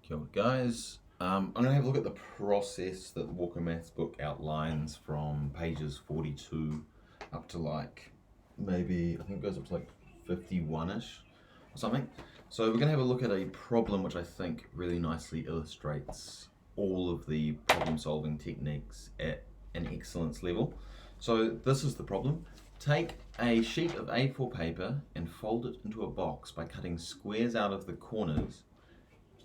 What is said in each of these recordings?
Kia ora, guys. I'm going to have a look at the process that the Walker Maths book outlines from pages 42 up to maybe, I think it goes up to 51-ish or something. So we're going to have a look at a problem which I think really nicely illustrates all of the problem solving techniques at an excellence level. So this is the problem. Take a sheet of A4 paper and fold it into a box by cutting squares out of the corners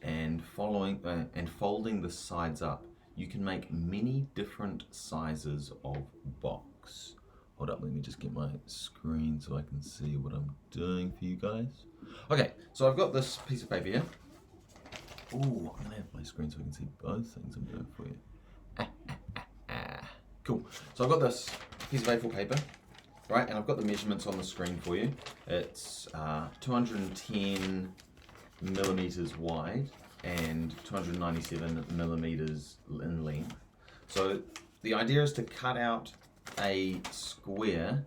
and folding the sides up. You can make many different sizes of box. Hold up, let me just get my screen so I can see what I'm doing for you guys. Okay, so I've got this piece of paper here. Ooh, I'm gonna have my screen so I can see both things I'm doing for you. Cool. So I've got this piece of A4 paper, right, and I've got the measurements on the screen for you. It's 210 millimeters wide and 297 millimeters in length. So the idea is to cut out a square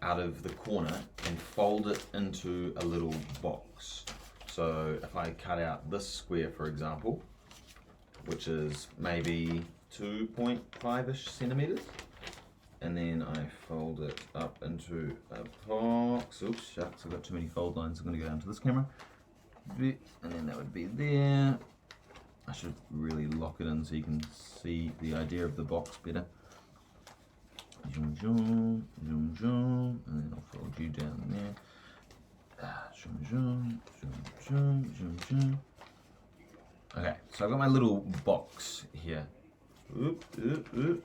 out of the corner and fold it into a little box. So if I cut out this square, for example, which is maybe 2.5-ish centimeters, and then I fold it up into a box. Oops, shucks, I've got too many fold lines. I'm going to go down to this camera. And then that would be there. I should really lock it in so you can see the idea of the box better. Zoom, zoom, zoom, zoom, and then I'll fold you down there. Zoom, zoom, zoom, zoom, zoom, zoom. Okay, so I've got my little box here. Oop, oop, oop.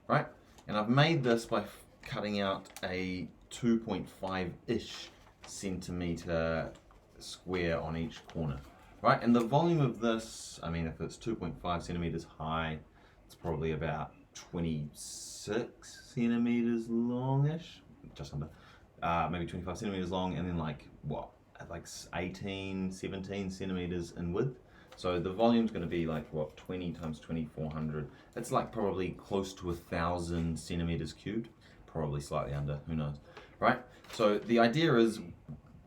Right, and I've made this by cutting out a 2.5-ish centimeter square on each corner, right? And the volume of this, I mean, if it's 2.5 centimeters high, it's probably about 26 centimeters longish, just under, maybe 25 centimeters long, and then like 18, 17 centimeters in width. So the volume's going to be 20 times 2400. It's probably close to 1,000 centimeters cubed, probably slightly under, who knows, right? So the idea is,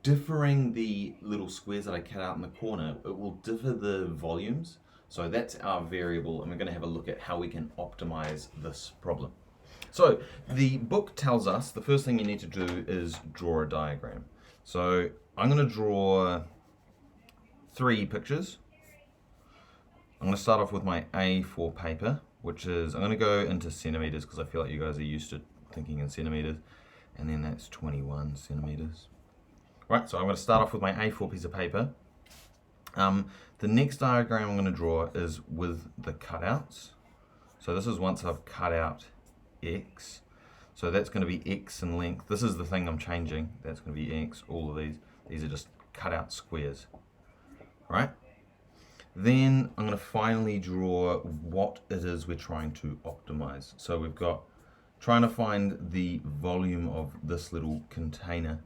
differing the little squares that I cut out in the corner, it will differ the volumes. So that's our variable, and we're going to have a look at how we can optimize this problem. So the book tells us the first thing you need to do is draw a diagram. So I'm going to draw 3 pictures. I'm going to start off with my A4 paper, which is, I'm going to go into centimeters because I feel like you guys are used to thinking in centimeters, and then that's 21 centimeters. Right, so I'm going to start off with my A4 piece of paper. The next diagram I'm going to draw is with the cutouts. So this is once I've cut out X. So that's going to be X in length. This is the thing I'm changing. That's going to be X, all of these. These are just cut out squares. Right? Then I'm going to finally draw what it is we're trying to optimize. So we've got trying to find the volume of this little container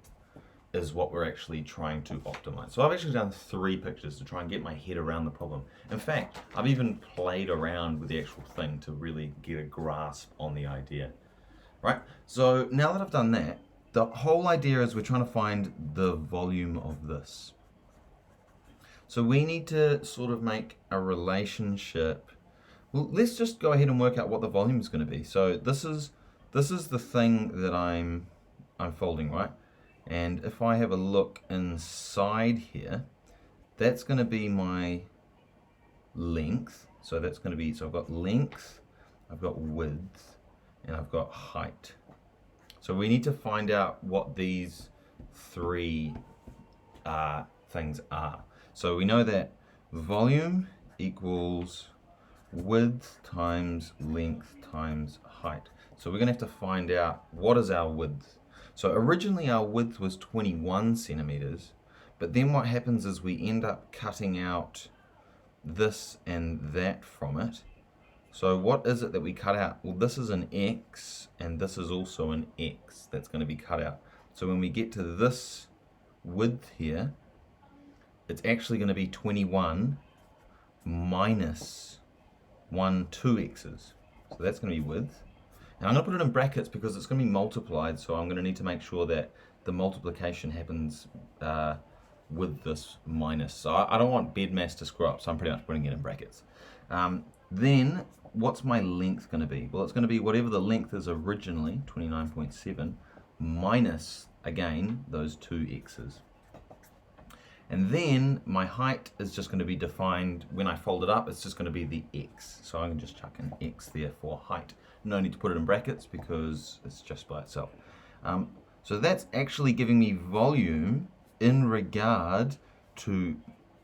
is what we're actually trying to optimize. So I've actually done 3 pictures to try and get my head around the problem. In fact, I've even played around with the actual thing to really get a grasp on the idea. Right? So now that I've done that, the whole idea is we're trying to find the volume of this. So we need to sort of make a relationship. Well, let's just go ahead and work out what the volume is going to be. So this is the thing that I'm folding, right? And if I have a look inside here, that's going to be my length. So that's going to be, so I've got length, I've got width, and I've got height. So we need to find out what these 3 things are. So we know that volume equals width times length times height. So we're going to have to find out what is our width. So originally our width was 21 centimeters, but then what happens is we end up cutting out this and that from it. So what is it that we cut out? Well, this is an X, and this is also an X that's going to be cut out. So when we get to this width here, it's actually going to be 21 minus 2 X's. So that's going to be width. And I'm going to put it in brackets because it's going to be multiplied, so I'm going to need to make sure that the multiplication happens with this minus. So I don't want bed mass to screw up, so I'm pretty much putting it in brackets. Then what's my length going to be? Well, it's going to be whatever the length is originally, 29.7, minus, again, those two x's. And then my height is just going to be defined, when I fold it up, it's just going to be the x. So I can just chuck an x there for height. No need to put it in brackets because it's just by itself. So that's actually giving me volume in regard to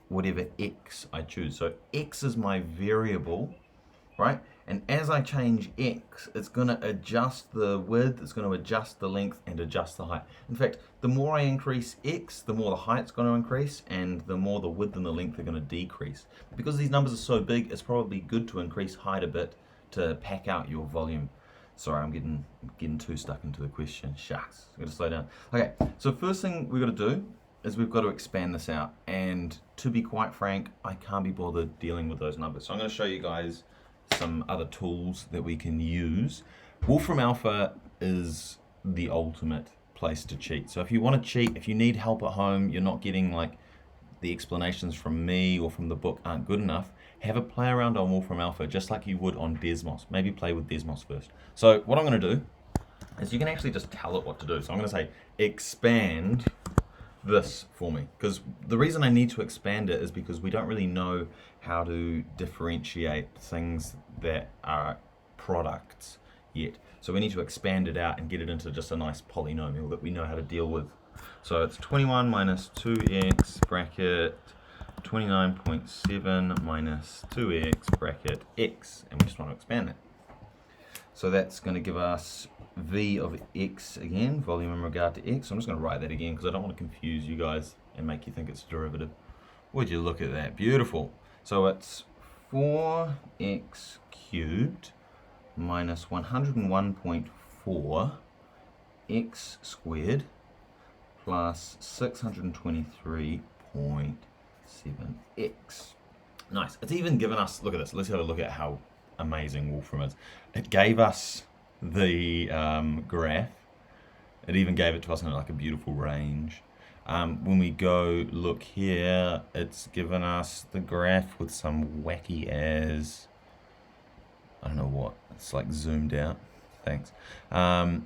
whatever x I choose. So x is my variable, right? And as I change x, it's going to adjust the width, it's going to adjust the length, and adjust the height. In fact, the more I increase x, the more the height's going to increase, and the more the width and the length are going to decrease. Because these numbers are so big, it's probably good to increase height a bit to pack out your volume. Sorry, I'm getting too stuck into the question. Shucks, I've got to slow down. Okay, so first thing we've got to do is we've got to expand this out. And to be quite frank, I can't be bothered dealing with those numbers. So I'm going to show you guys some other tools that we can use. Wolfram Alpha is the ultimate place to cheat. So if you want to cheat, if you need help at home, you're not getting like the explanations from me or from the book aren't good enough, have a play around on Wolfram Alpha just like you would on Desmos. Maybe play with Desmos first. So what I'm going to do is you can actually just tell it what to do. So I'm going to say expand this for me, because the reason I need to expand it is because we don't really know how to differentiate things that are products yet. So we need to expand it out and get it into just a nice polynomial that we know how to deal with. So it's 21 minus 2x bracket 29.7 minus 2x bracket x, and we just want to expand that. So that's going to give us v of x again, volume in regard to x. I'm just going to write that again because I don't want to confuse you guys and make you think it's a derivative. Would you look at that? Beautiful. So it's 4x cubed minus 101.4 x squared plus 623.7x. Nice. It's even given us, look at this, let's have a look at how amazing Wolfram is. It gave us the graph. It even gave it to us in like a beautiful range. When we go look here, it's given us the graph with some wacky as, I don't know what, it's like zoomed out. Thanks. Oh,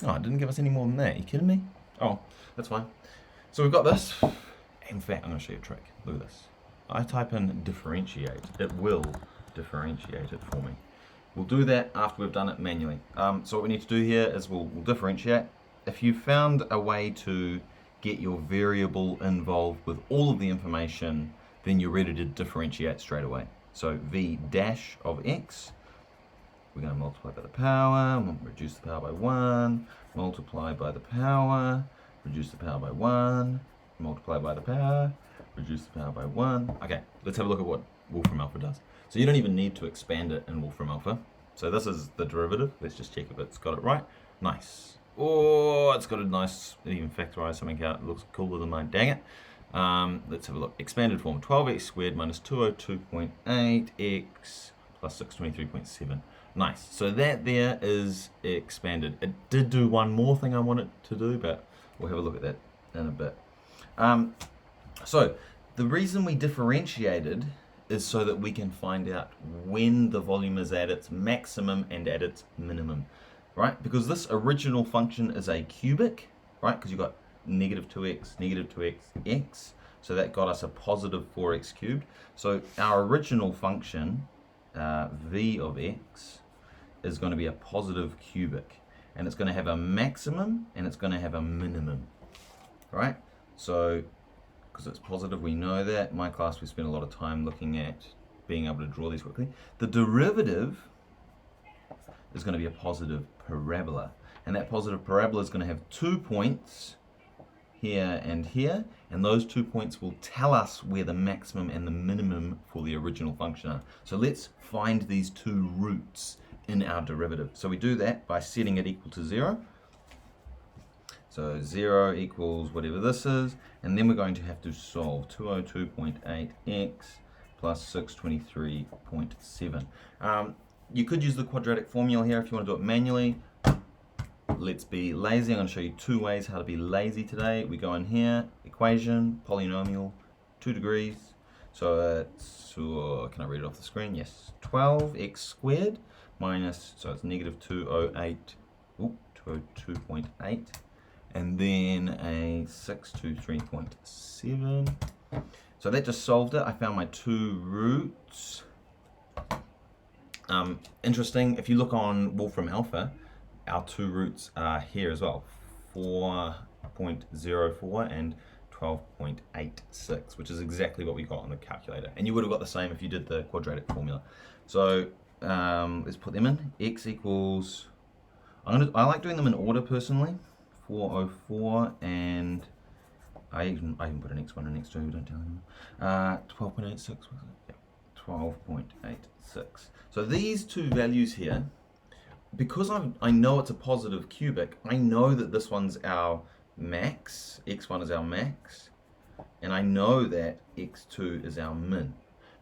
it didn't give us any more than that. Are you kidding me? Oh, that's fine. So we've got this. In fact, I'm going to show you a trick. Look at this. I type in differentiate. It will differentiate it for me. We'll do that after we've done it manually. So what we need to do here is we'll differentiate. If you found a way to get your variable involved with all of the information, then you're ready to differentiate straight away. So v dash of x, we're going to multiply by the power, reduce the power by 1, multiply by the power, reduce the power by 1, multiply by the power, reduce the power by 1. Okay, let's have a look at what Wolfram Alpha does. So you don't even need to expand it in Wolfram Alpha. So this is the derivative. Let's just check if it's got it right. Nice. Oh, it's got a nice, it even factorized something out. It looks cooler than mine. Dang it. Let's have a look. Expanded form, 12x squared minus 202.8x plus 623.7. Nice. So that there is expanded. It did do one more thing I wanted to do, but we'll have a look at that in a bit. So the reason we differentiated is so that we can find out when the volume is at its maximum and at its minimum, right? Because this original function is a cubic, right? Because you've got negative 2x, x. So that got us a positive 4x cubed. So our original function, v of x, is going to be a positive cubic. And it's going to have a maximum and it's going to have a minimum, right? So because it's positive, we know that. In my class, we spent a lot of time looking at being able to draw these quickly. The derivative is going to be a positive parabola. And that positive parabola is going to have 2 points here and here. And those 2 points will tell us where the maximum and the minimum for the original function are. So let's find these two roots in our derivative. So we do that by setting it equal to 0. So 0 equals whatever this is, and then we're going to have to solve 202.8x plus 623.7. You could use the quadratic formula here if you want to do it manually. let's be lazy. I'm going to show you 2 ways how to be lazy today. We go in here, equation, polynomial, 2 degrees. So it's, can I read it off the screen? Yes. 12x squared minus, so it's negative 202.8. And then a 623.7. So that just solved it. I found my 2 roots. Interesting, if you look on Wolfram Alpha, our 2 roots are here as well, 4.04 and 12.86, which is exactly what we got on the calculator. And you would have got the same if you did the quadratic formula. So let's put them in. X equals, I like doing them in order personally. 404 and I even put an x1 and x2, don't tell anyone. 12.86 was it? Yeah, 12.86. So these 2 values here, because I know it's a positive cubic, I know that this one's our max, x1 is our max, and I know that x2 is our min.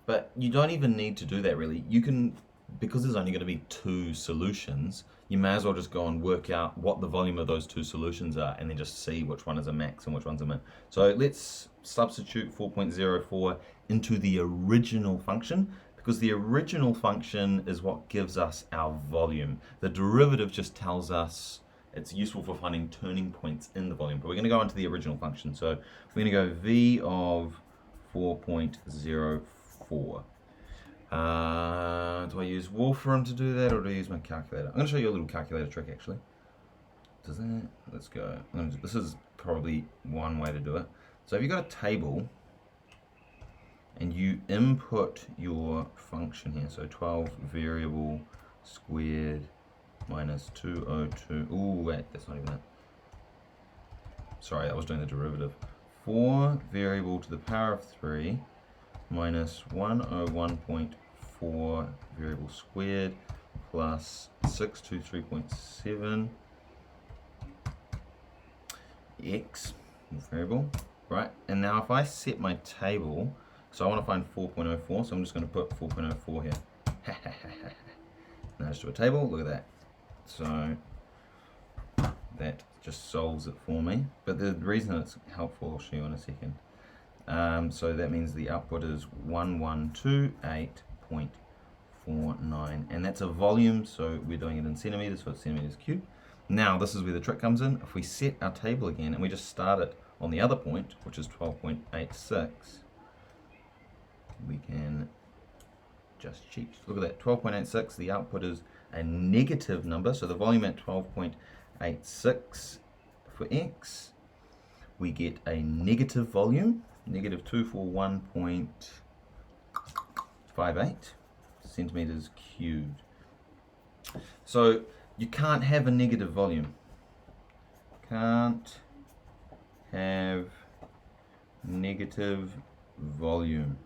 But you don't even need to do that really. You can, because there's only going to be 2 solutions, you may as well just go and work out what the volume of those 2 solutions are and then just see which one is a max and which one's a min. So let's substitute 4.04 into the original function, because the original function is what gives us our volume. The derivative just tells us it's useful for finding turning points in the volume. But we're going to go into the original function. So we're going to go v of 4.04. Do I use Wolfram to do that, or do I use my calculator? I'm going to show you a little calculator trick actually. Does that? Let's go. This is probably one way to do it. So if you've got a table and you input your function here, so 12 variable squared minus 202. Ooh, wait, that's not even it. Sorry, I was doing the derivative. 4 variable to the power of 3 minus 101.4 variable squared plus 623.7 x variable, right? And now if I set my table, so I want to find 4.04, so I'm just going to put 4.04 here. Now just do a table, look at that. So that just solves it for me. But the reason it's helpful, I'll show you in a second. So that means the output is 1128.49, and that's a volume, so we're doing it in centimeters, so it's centimeters cubed. Now this is where the trick comes in. If we set our table again and we just start it on the other point, which is 12.86, we can just cheat. Look at that, 12.86, the output is a negative number, so the volume at 12.86 for x, we get a negative volume, negative 241.58 centimeters cubed. So you can't have a negative volume. Can't have negative volume.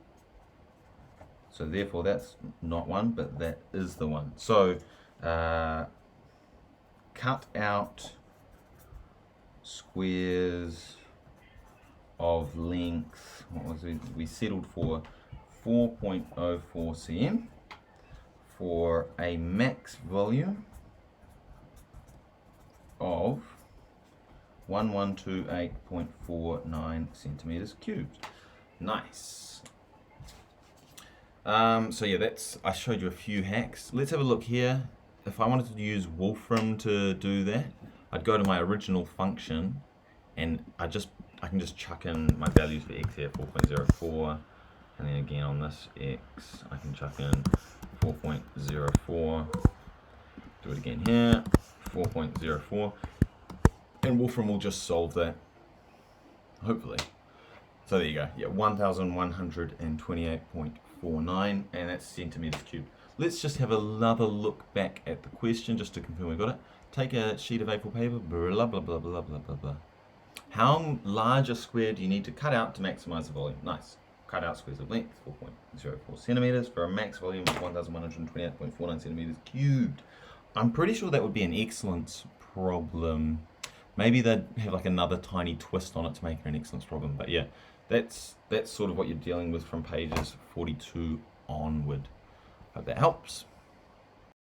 So therefore that's not one, but that is the one. So cut out squares of length, what was it? We settled for 4.04 cm for a max volume of 1128.49 centimeters cubed. Nice. So yeah, I showed you a few hacks. Let's have a look here. If I wanted to use Wolfram to do that, I'd go to my original function and I can just chuck in my values for x here, 4.04, and then again on this x, I can chuck in 4.04, do it again here, 4.04, and Wolfram will just solve that, hopefully. So there you go, yeah, 1128.49, and that's centimeters cubed. Let's just have another look back at the question just to confirm we got it. Take a sheet of A4 paper, blah, blah, blah, blah, blah, blah, blah. How large a square do you need to cut out to maximize the volume? Nice. Cut out squares of length, 4.04 centimeters for a max volume of 1128.49 centimeters cubed. I'm pretty sure that would be an excellence problem. Maybe they'd have like another tiny twist on it to make it an excellence problem. But yeah, that's sort of what you're dealing with from pages 42 onward. Hope that helps.